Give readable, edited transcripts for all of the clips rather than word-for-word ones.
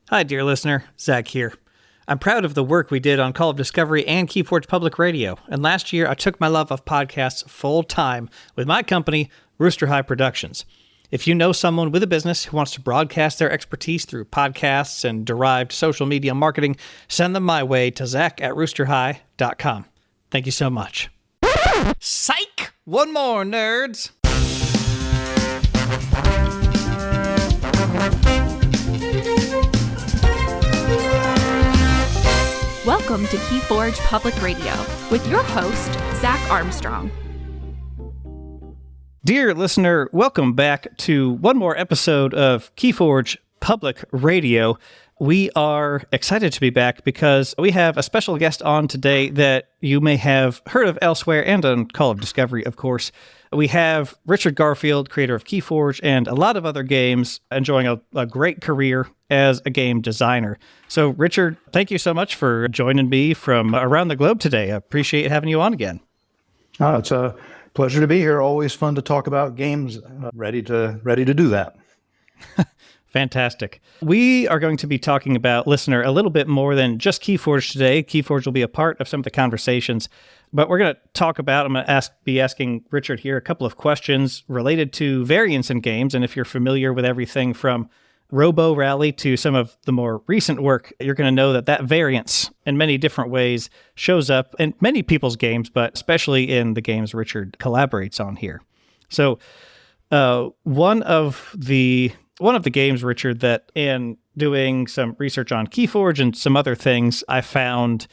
Hi, dear listener. Zach here. I'm proud of the work we did on Call of Discovery and Keyforge Public Radio, and last year I took my love of podcasts full time with my company, Rooster High Productions. If you know someone with a business who wants to broadcast their expertise through podcasts and derived social media marketing, send them my way to zach@roosterhigh.com. Thank you so much. Sike! One more, nerds! Welcome to Keyforge Public Radio with your host, Zach Armstrong. Dear listener, welcome back to one more episode of Keyforge Public Radio. We are excited to be back because we have a special guest on today that you may have heard of elsewhere and on Call of Discovery, of course. We have Richard Garfield, creator of Keyforge and a lot of other games, enjoying a great career as a game designer. So, Richard, thank you so much for joining me from around the globe today. I appreciate having you on again. It's a pleasure to be here. Always fun to talk about games. Ready to do that. Fantastic. We are going to be talking about, listener, a little bit more than just Keyforge today. Keyforge will be a part of some of the conversations, but we're going to talk about, I'm going to be asking Richard here a couple of questions related to variance in games. And if you're familiar with everything from Robo Rally to some of the more recent work, you're going to know that variance in many different ways shows up in many people's games, but especially in the games Richard collaborates on here. So one of the games, Richard, that in doing some research on Keyforge and some other things, I found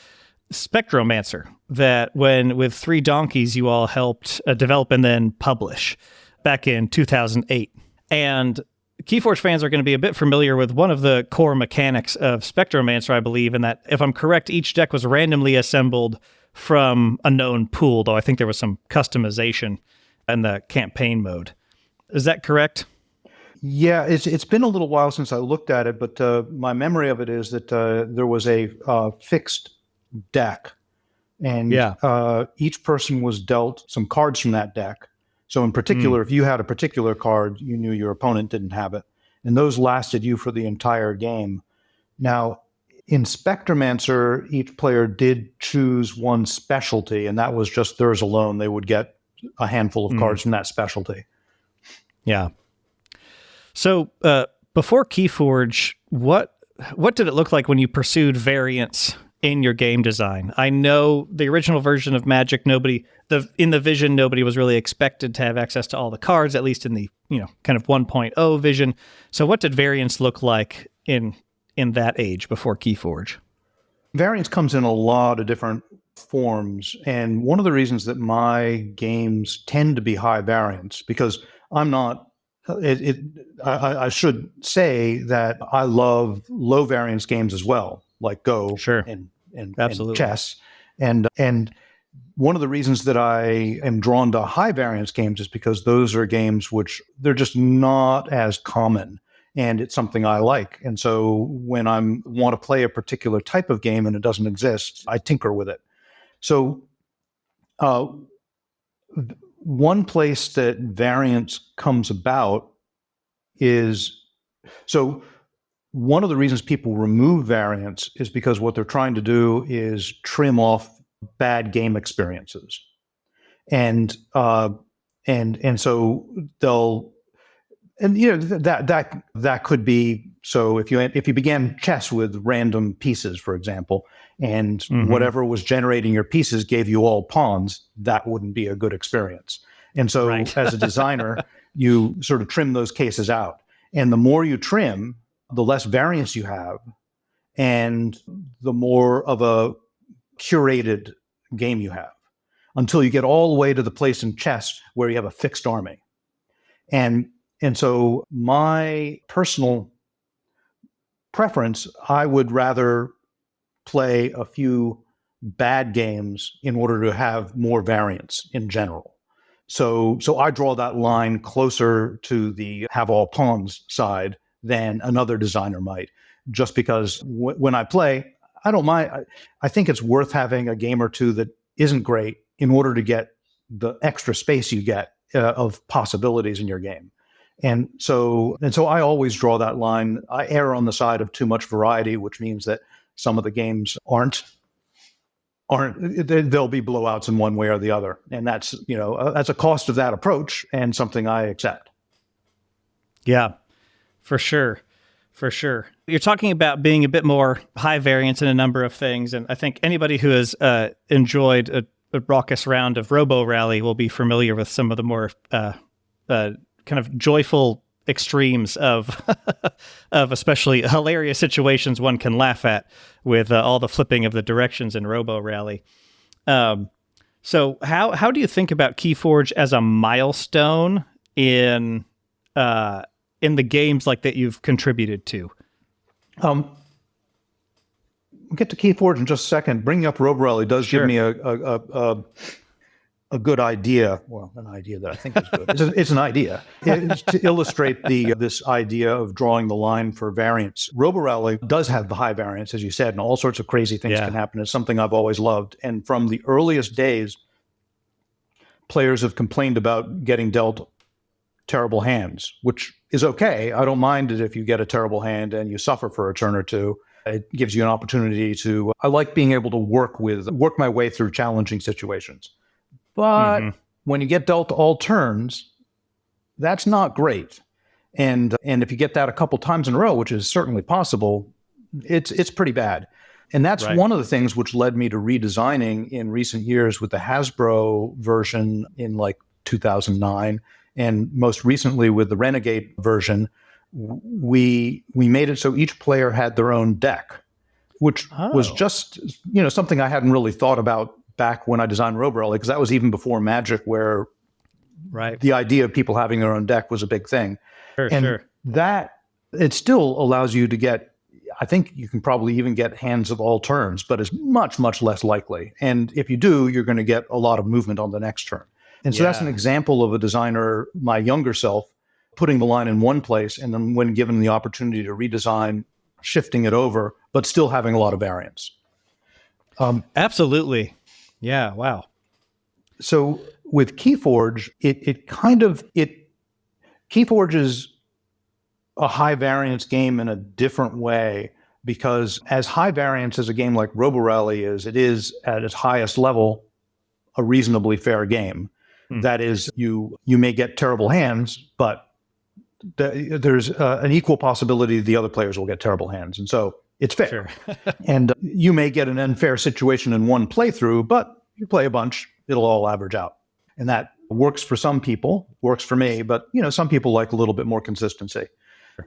Spectromancer, that when with 3 Donkeys, you all helped develop and then publish back in 2008. And Keyforge fans are going to be a bit familiar with one of the core mechanics of Spectromancer, I believe, in that, if I'm correct, each deck was randomly assembled from a known pool, though I think there was some customization in the campaign mode. Is that correct? Yeah, it's been a little while since I looked at it, but my memory of it is that there was a fixed deck, and each person was dealt some cards from that deck. So in particular, if you had a particular card, you knew your opponent didn't have it, and those lasted you for the entire game. Now, in Spectromancer, each player did choose one specialty, and that was just theirs alone. They would get a handful of cards from that specialty. Yeah. So before Keyforge, what did it look like when you pursued variance in your game design? I know the original version of Magic, in the vision, nobody was really expected to have access to all the cards, at least in the kind of 1.0 vision. So what did variance look like in that age before Keyforge? Variance comes in a lot of different forms, and one of the reasons that my games tend to be high variance, because I'm not. I should say that I love low variance games as well, like Go and chess. And one of the reasons that I am drawn to high variance games is because those are games which they're just not as common, and it's something I like. And so when I want to play a particular type of game and it doesn't exist, I tinker with it. So one place that variance comes about is, so one of the reasons people remove variance is because what they're trying to do is trim off bad game experiences. And so they'll, and that could be, so if you began chess with random pieces, for example, and whatever was generating your pieces gave you all pawns, that wouldn't be a good experience. And so as a designer, you sort of trim those cases out. And the more you trim, the less variance you have, and the more of a curated game you have, until you get all the way to the place in chess where you have a fixed army. And so my personal preference, I would rather play a few bad games in order to have more variance in general. So I draw that line closer to the have all pawns side than another designer might, just because when I play, I don't mind. I think it's worth having a game or two that isn't great in order to get the extra space you get of possibilities in your game. And so I always draw that line. I err on the side of too much variety, which means that some of the games there'll be blowouts in one way or the other. And that's a cost of that approach and something I accept. Yeah, for sure. For sure. You're talking about being a bit more high variance in a number of things. And I think anybody who has enjoyed a raucous round of Robo Rally will be familiar with some of the more kind of joyful extremes of of especially hilarious situations one can laugh at with all the flipping of the directions in Robo Rally. So how do you think about Keyforge as a milestone in the games like that you've contributed to? We'll get to Keyforge in just a second. Bringing up Robo Rally does give me a good idea. Well, an idea that I think is good. It's an idea. It's to illustrate this idea of drawing the line for variance. Robo Rally does have the high variance, as you said, and all sorts of crazy things can happen. It's something I've always loved. And from the earliest days, players have complained about getting dealt terrible hands, which is okay. I don't mind it if you get a terrible hand and you suffer for a turn or two. It gives you an opportunity I like being able to work my way through challenging situations. But when you get dealt all turns, that's not great. And if you get that a couple times in a row, which is certainly possible, it's pretty bad. And that's one of the things which led me to redesigning in recent years with the Hasbro version in like 2009. And most recently with the Renegade version, we made it so each player had their own deck, which was just something I hadn't really thought about back when I designed Robo Rally, because that was even before Magic, where the idea of people having their own deck was a big thing. Sure. That it still allows you to get, I think you can probably even get hands of all turns, but it's much, much less likely. And if you do, you're going to get a lot of movement on the next turn. And so that's an example of a designer, my younger self, putting the line in one place, and then when given the opportunity to redesign, shifting it over, but still having a lot of variance. Absolutely. Yeah. Wow. So with Keyforge, Keyforge is a high variance game in a different way, because as high variance as a game like Robo Rally is, it is at its highest level a reasonably fair game. That is, you may get terrible hands, but there's an equal possibility the other players will get terrible hands. And so it's fair. Sure. And you may get an unfair situation in one playthrough, but you play a bunch, it'll all average out. And that works for some people, works for me, but some people like a little bit more consistency.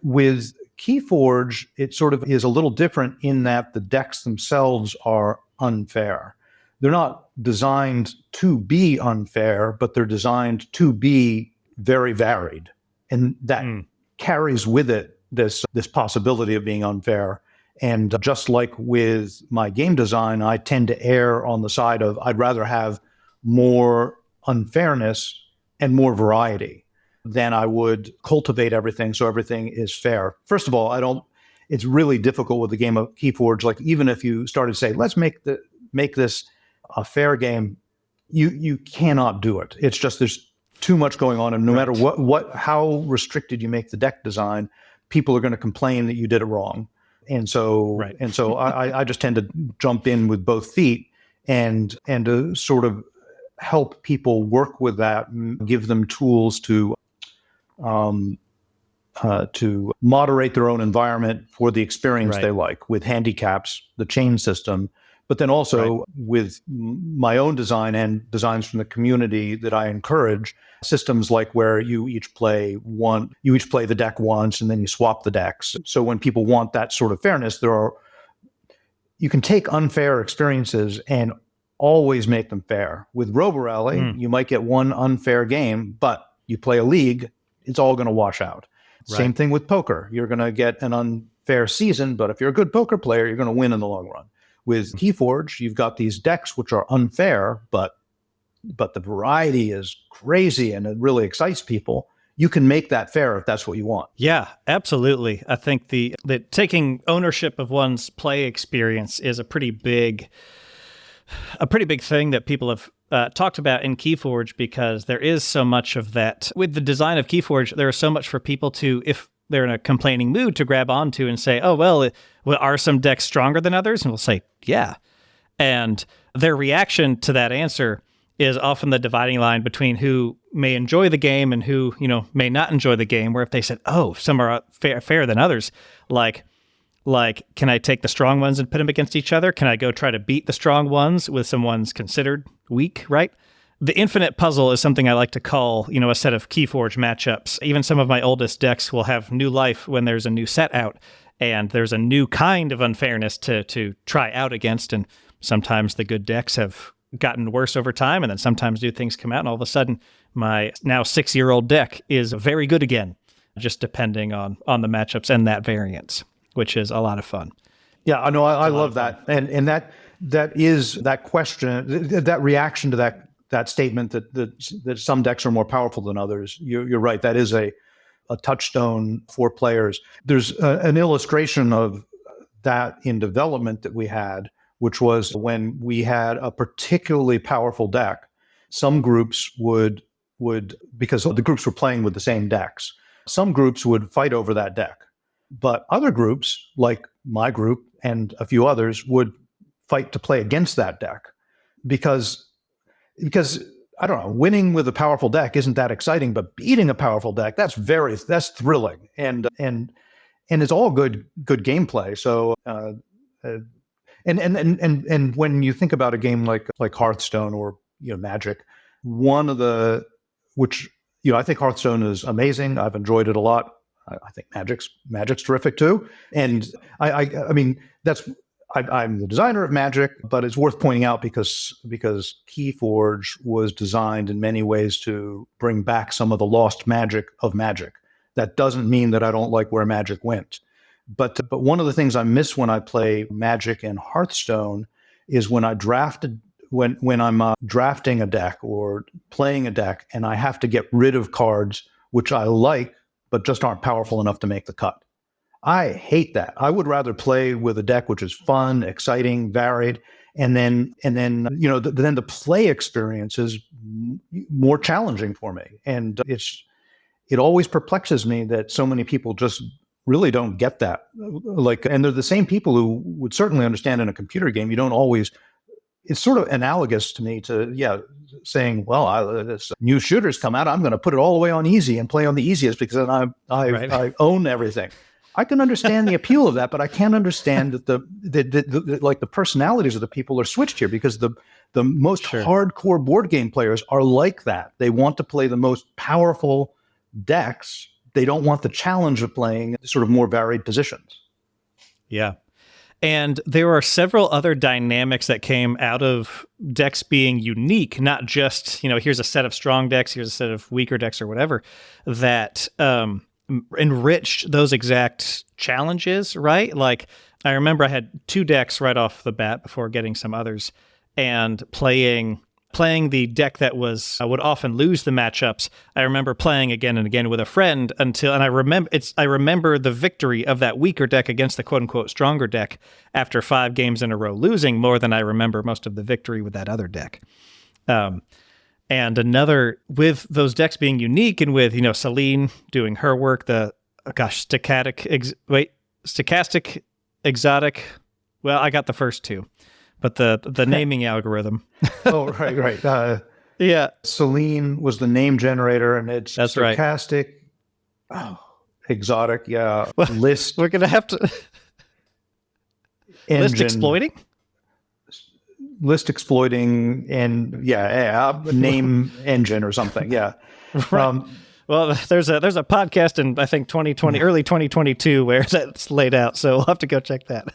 With Keyforge, it sort of is a little different in that the decks themselves are unfair. They're not designed to be unfair, but they're designed to be very varied. And that carries with it this possibility of being unfair. And just like with my game design, I tend to err on the side of I'd rather have more unfairness and more variety than I would cultivate everything so everything is fair. First of all, it's really difficult with the game of Keyforge. Like, even if you started to say, let's make this a fair game, you cannot do it. It's just there's too much going on, and no matter how restricted you make the deck design, people are going to complain that you did it wrong. And so I just tend to jump in with both feet and to sort of help people work with that, and give them tools to moderate their own environment for the experience they like, with handicaps, the chain system, but then also with my own design and designs from the community that I encourage, systems like where you each play the deck once and then you swap the decks. So when people want that sort of fairness, you can take unfair experiences and always make them fair. With Robo Rally, you might get one unfair game, but you play a league, it's all going to wash out. Same thing with poker. You're going to get an unfair season, but if you're a good poker player, you're going to win in the long run. With Keyforge, you've got these decks which are unfair, but the variety is crazy and it really excites people. You can make that fair if that's what you want. Yeah, absolutely. I think that taking ownership of one's play experience is a pretty big thing that people have talked about in Keyforge, because there is so much of that. With the design of Keyforge, there is so much for people to, if they're in a complaining mood, to grab onto and say, oh, well, are some decks stronger than others? And we'll say, yeah. And their reaction to that answer is often the dividing line between who may enjoy the game and who, may not enjoy the game. Where if they said, oh, some are fairer than others, like, can I take the strong ones and put them against each other? Can I go try to beat the strong ones with some ones considered weak, right? The infinite puzzle is something I like to call, a set of Keyforge matchups. Even some of my oldest decks will have new life when there's a new set out, and there's a new kind of unfairness to try out against. And sometimes the good decks have gotten worse over time, and then sometimes new things come out, and all of a sudden my now 6-year-old deck is very good again, just depending on the matchups and that variance, which is a lot of fun. Yeah, I know. I love that, and that is that question, that reaction to that statement that some decks are more powerful than others. You're right. That is a touchstone for players. There's an illustration of that in development that we had, which was when we had a particularly powerful deck. Some groups would because the groups were playing with the same decks, some groups would fight over that deck. But other groups, like my group and a few others, would fight to play against that deck because I don't know, winning with a powerful deck isn't that exciting, but beating a powerful deck, that's thrilling, and it's all good gameplay. So and when you think about a game like Hearthstone or Magic, one of the which I think Hearthstone is amazing. I've enjoyed it a lot. I think Magic's terrific too. And I mean, I'm the designer of Magic, but it's worth pointing out because Keyforge was designed in many ways to bring back some of the lost magic of Magic. That doesn't mean that I don't like where Magic went. But one of the things I miss when I play Magic and Hearthstone is when I'm drafting a deck or playing a deck, and I have to get rid of cards which I like but just aren't powerful enough to make the cut. I hate that. I would rather play with a deck which is fun, exciting, varied, and then the play experience is more challenging for me. And it always perplexes me that so many people just really don't get that. And they're the same people who would certainly understand in a computer game. You don't always. It's sort of analogous to me to saying, well, this new shooter's come out, I'm going to put it all the way on easy and play on the easiest because then I own everything. I can understand the appeal of that, but I can't understand that the personalities of the people are switched here, because the most hardcore board game players are like that. They want to play the most powerful decks. They don't want the challenge of playing sort of more varied positions. Yeah. And there are several other dynamics that came out of decks being unique, not just, here's a set of strong decks, here's a set of weaker decks or whatever, that enriched those exact challenges, right? Like, I remember I had 2 decks right off the bat before getting some others, and playing the deck that I would often lose the matchups. I remember playing again and again with a friend and I remember the victory of that weaker deck against the quote unquote stronger deck after 5 games in a row losing, more than I remember most of the victory with that other deck. And another, with those decks being unique, and with, Celine doing her work, stochastic, exotic. Well, I got the first 2. But the naming algorithm. Oh, right. Yeah. Celine was the name generator, and it's That's stochastic. Right. Oh, exotic, yeah. List. We're going to have to... List exploiting? List exploiting, and name engine or something, yeah. Right. Well, there's a podcast in, I think, 2020, early 2022, where that's laid out. So we'll have to go check that.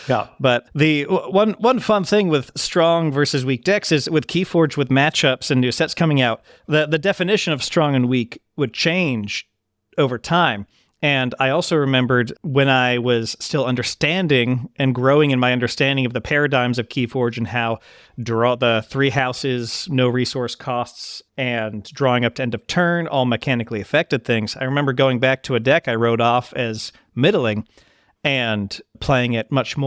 Yeah. But the one fun thing with strong versus weak decks is with Keyforge, with matchups and new sets coming out, the definition of strong and weak would change over time. And I also remembered when I was still understanding and growing in my understanding of the paradigms of Keyforge and how draw the 3 houses, no resource costs, and drawing up to end of turn all mechanically affected things. I remember going back to a deck I wrote off as middling and playing it much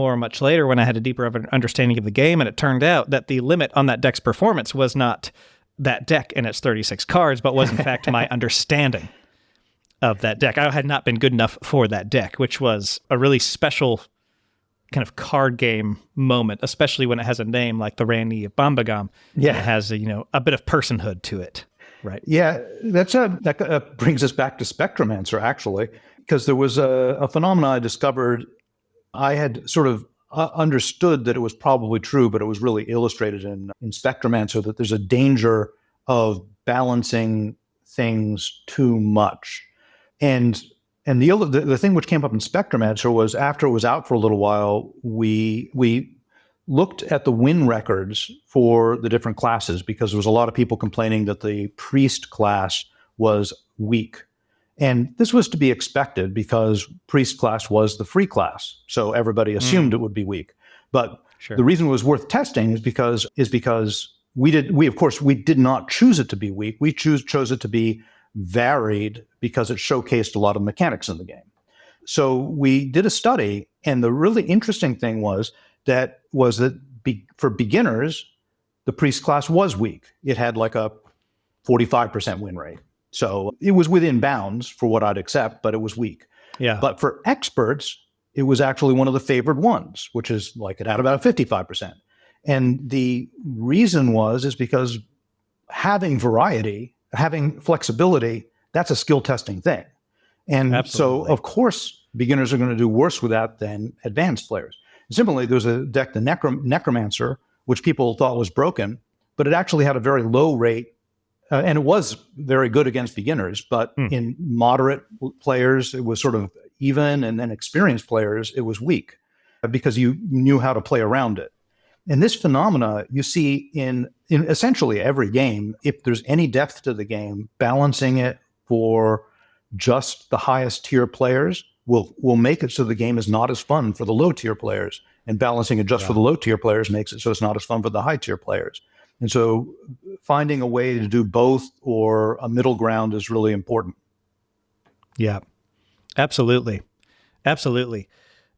later when I had a deeper understanding of the game. And it turned out that the limit on that deck's performance was not that deck and its 36 cards, but was in fact my understanding of that deck. I had not been good enough for that deck, which was a really special kind of card game moment, especially when it has a name like the Randy of Bombagam. Yeah. It has a bit of personhood to it. Right. Yeah, that brings us back to Spectromancer, actually, because there was a phenomenon I discovered. I had sort of understood that it was probably true, but it was really illustrated in Spectromancer that there's a danger of balancing things too much. And the thing which came up in Spectromancer was after it was out for a little while, we looked at the win records for the different classes because there was a lot of people complaining that the priest class was weak. And this was to be expected because priest class was the free class. So everybody assumed it would be weak. But the reason it was worth testing is because we did not choose it to be weak. We chose it to be varied because it showcased a lot of mechanics in the game. So we did a study, and the really interesting thing was that for beginners, the priest class was weak. It had like a 45% win rate. So it was within bounds for what I'd accept, but it was weak. Yeah. But for experts, it was actually one of the favored ones, which is like it had about a 55%. And the reason is because having variety, having flexibility, that's a skill testing thing. And Absolutely. So, of course, beginners are going to do worse with that than advanced players. Similarly, there was a deck, the Necromancer, which people thought was broken, but it actually had a very low rate, and it was very good against beginners. But in moderate players, it was sort of even, and then experienced players, it was weak because you knew how to play around it. And this phenomena you see in essentially every game. If there's any depth to the game, balancing it for just the highest tier players will make it so the game is not as fun for the low tier players, and balancing it just for the low tier players makes it so it's not as fun for the high tier players. And so finding a way to do both or a middle ground is really important. Yeah, absolutely. Absolutely.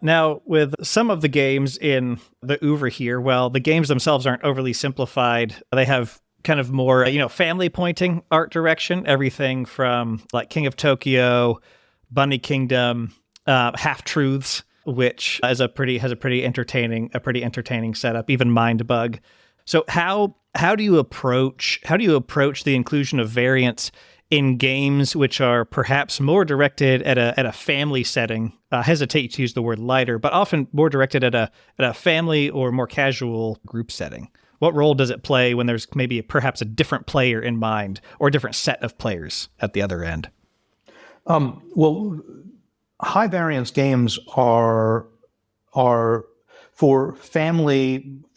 Now, with some of the games in the oeuvre here, well, the games themselves aren't overly simplified. They have kind of more, family pointing art direction, everything from like King of Tokyo, Bunny Kingdom, Half Truths, which has a pretty entertaining setup, even Mind Bug. So how do you approach the inclusion of variance in games which are perhaps more directed at a family setting? I hesitate to use the word lighter, but often more directed at a family or more casual group setting. What role does it play when there's maybe perhaps a different player in mind or a different set of players at the other end? Well, high variance games are for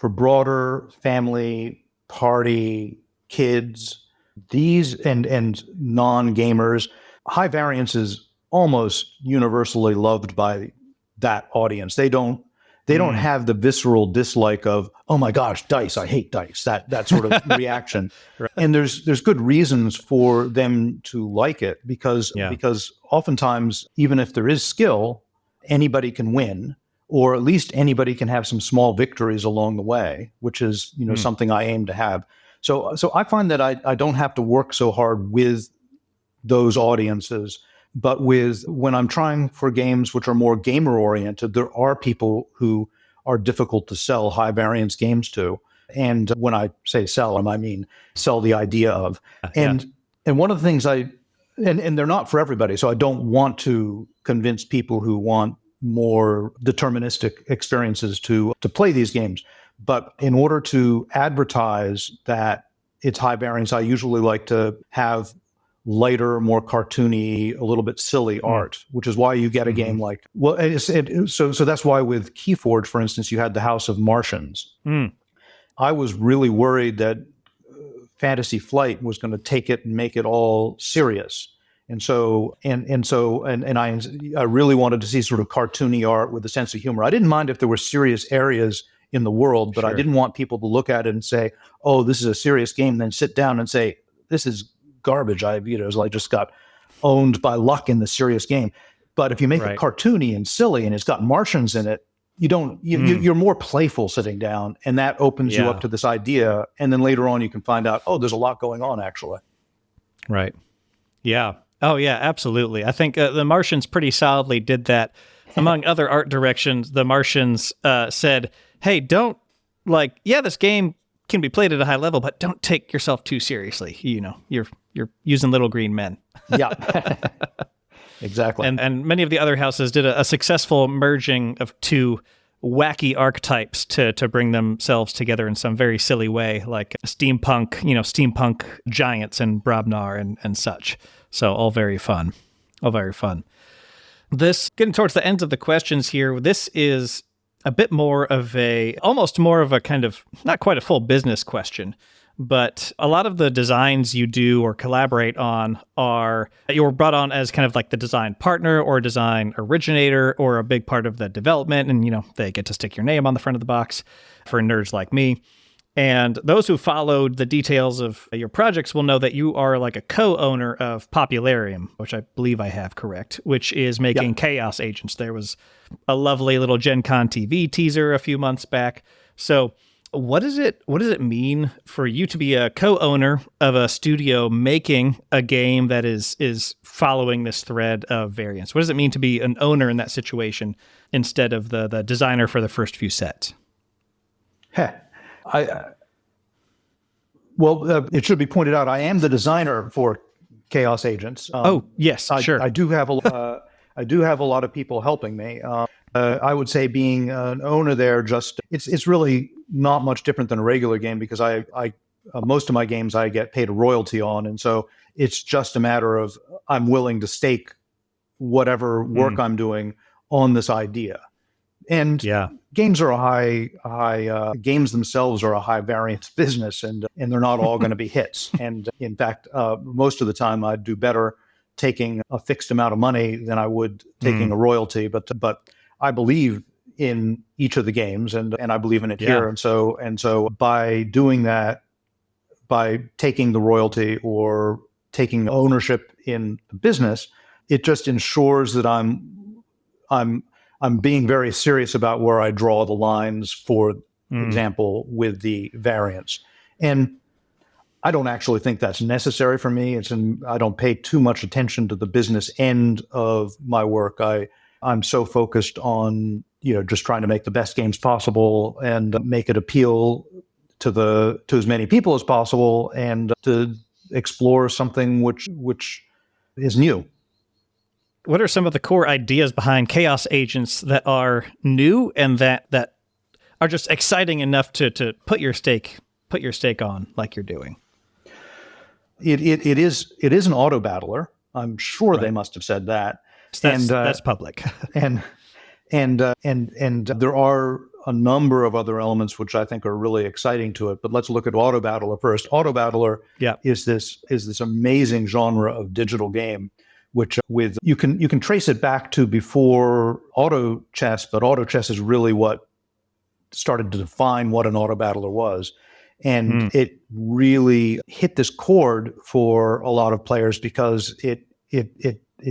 broader family, party, kids, these and non-gamers. High variance is almost universally loved by that audience. They don't have the visceral dislike of, oh my gosh, dice, I hate dice, that sort of reaction. Right. And there's good reasons for them to like it because oftentimes, even if there is skill, anybody can win, or at least anybody can have some small victories along the way, which is something I aim to have. So I find that I don't have to work so hard with those audiences. But when I'm trying for games which are more gamer oriented, there are people who are difficult to sell high variance games to. And when I say sell, I mean sell the idea of. And one of the things and they're not for everybody. So I don't want to convince people who want more deterministic experiences to play these games. But in order to advertise that it's high variance, I usually like to have lighter, more cartoony, a little bit silly art, which is why you get a game like, so that's why with Keyforge, for instance, you had the House of Martians. I was really worried that Fantasy Flight was going to take it and make it all serious. And I really wanted to see sort of cartoony art with a sense of humor. I didn't mind if there were serious areas in the world, but I didn't want people to look at it and say, oh, this is a serious game, then sit down and say, this is garbage. I just got owned by luck in the serious game. But if you make Right. it cartoony and silly and it's got Martians in it, you're more playful sitting down, and that opens you Yeah. up to this idea. And then later on, you can find out, oh, there's a lot going on actually. Right. Yeah. Oh, yeah, absolutely. I think the Martians pretty solidly did that. Among other art directions, the Martians said, hey, don't this game can be played at a high level, but don't take yourself too seriously. You're using little green men. Yeah, exactly. And many of the other houses did a successful merging of two wacky archetypes to bring themselves together in some very silly way, like steampunk giants and Brobnar and such. So all very fun. All very fun. This, getting towards the ends of the questions here, this is a bit almost more of a kind of, not quite a full business question, but a lot of the designs you do or collaborate on you're brought on as kind of like the design partner or design originator or a big part of the development. And, they get to stick your name on the front of the box for nerds like me. And those who followed the details of your projects will know that you are like a co-owner of Popularium, which I believe I have correct, which is making Chaos Agents. There was a lovely little Gen Con TV teaser a few months back. So what does it mean for you to be a co-owner of a studio making a game that is following this thread of Variance? What does it mean to be an owner in that situation instead of the designer for the first few sets? It should be pointed out, I am the designer for Chaos Agents. Yes, sure. I do have a lot of people helping me. I would say being an owner there, it's really not much different than a regular game because I most of my games I get paid a royalty on, and so it's just a matter of I'm willing to stake whatever work I'm doing on this idea. And games are games themselves are a high variance business, and they're not all going to be hits. And in fact, most of the time I'd do better taking a fixed amount of money than I would taking a royalty. But I believe in each of the games, and I believe in it here. And so by doing that, by taking the royalty or taking ownership in the business, it just ensures that I'm being very serious about where I draw the lines, for example, with the variance. And I don't actually think that's necessary for me. I don't pay too much attention to the business end of my work. I'm so focused on, just trying to make the best games possible and make it appeal to as many people as possible and to explore something which is new. What are some of the core ideas behind Chaos Agents that are new and that are just exciting enough to put your stake on like you're doing? It is an auto battler. I'm sure they must have said that. That's public. and there are a number of other elements which I think are really exciting to it. But let's look at Auto Battler first. Auto Battler is this amazing genre of digital game, which you can trace it back to before auto chess, but auto chess is really what started to define what an auto battler was. And it really hit this chord for a lot of players because it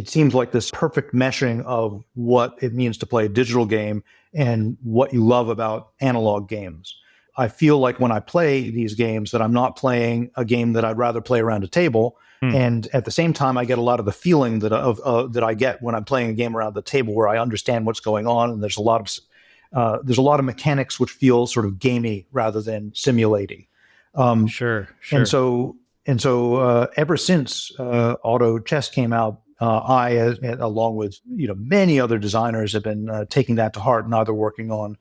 seems like this perfect meshing of what it means to play a digital game and what you love about analog games. I feel like when I play these games that I'm not playing a game that I'd rather play around a table. And at the same time, I get a lot of the feeling that I get when I'm playing a game around the table, where I understand what's going on, and there's a lot of mechanics which feel sort of gamey rather than simulating. Sure. And so ever since auto chess came out, I, along with many other designers, have been taking that to heart and either working on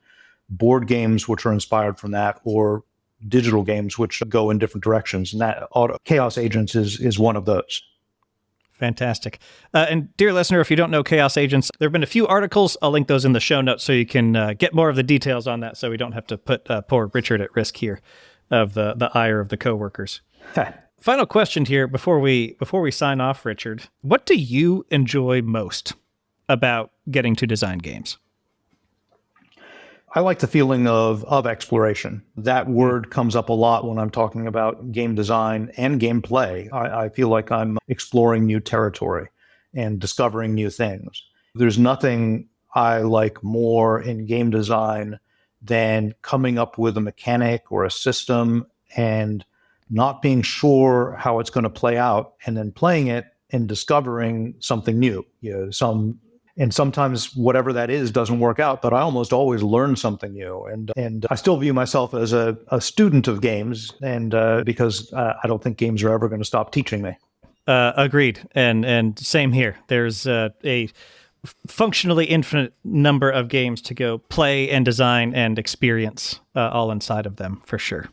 board games which are inspired from that, or digital games which go in different directions. And that Chaos Agents is one of those. Fantastic. And dear listener, if you don't know Chaos Agents, there have been a few articles. I'll link those in the show notes so you can get more of the details on that, so we don't have to put poor Richard at risk here of the ire of the coworkers. Final question here before we sign off, Richard. What do you enjoy most about getting to design games? I like the feeling of exploration. That word comes up a lot when I'm talking about game design and gameplay. I feel like I'm exploring new territory and discovering new things. There's nothing I like more in game design than coming up with a mechanic or a system and not being sure how it's going to play out, and then playing it and discovering something new. And sometimes whatever that is doesn't work out, but I almost always learn something new. And I still view myself as a student of games, and because I don't think games are ever going to stop teaching me. Agreed. And same here. There's a functionally infinite number of games to go play and design and experience all inside of them, for sure.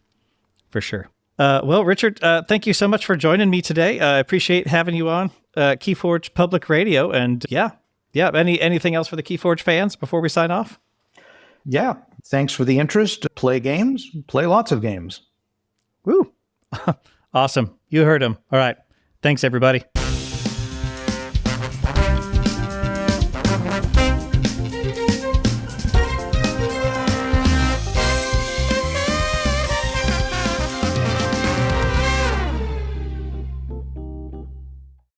For sure. Well, Richard, thank you so much for joining me today. I appreciate having you on Keyforge Public Radio. And yeah. Anything else for the Keyforge fans before we sign off? Yeah. Thanks for the interest. Play games. Play lots of games. Woo. Awesome. You heard him. All right. Thanks, everybody.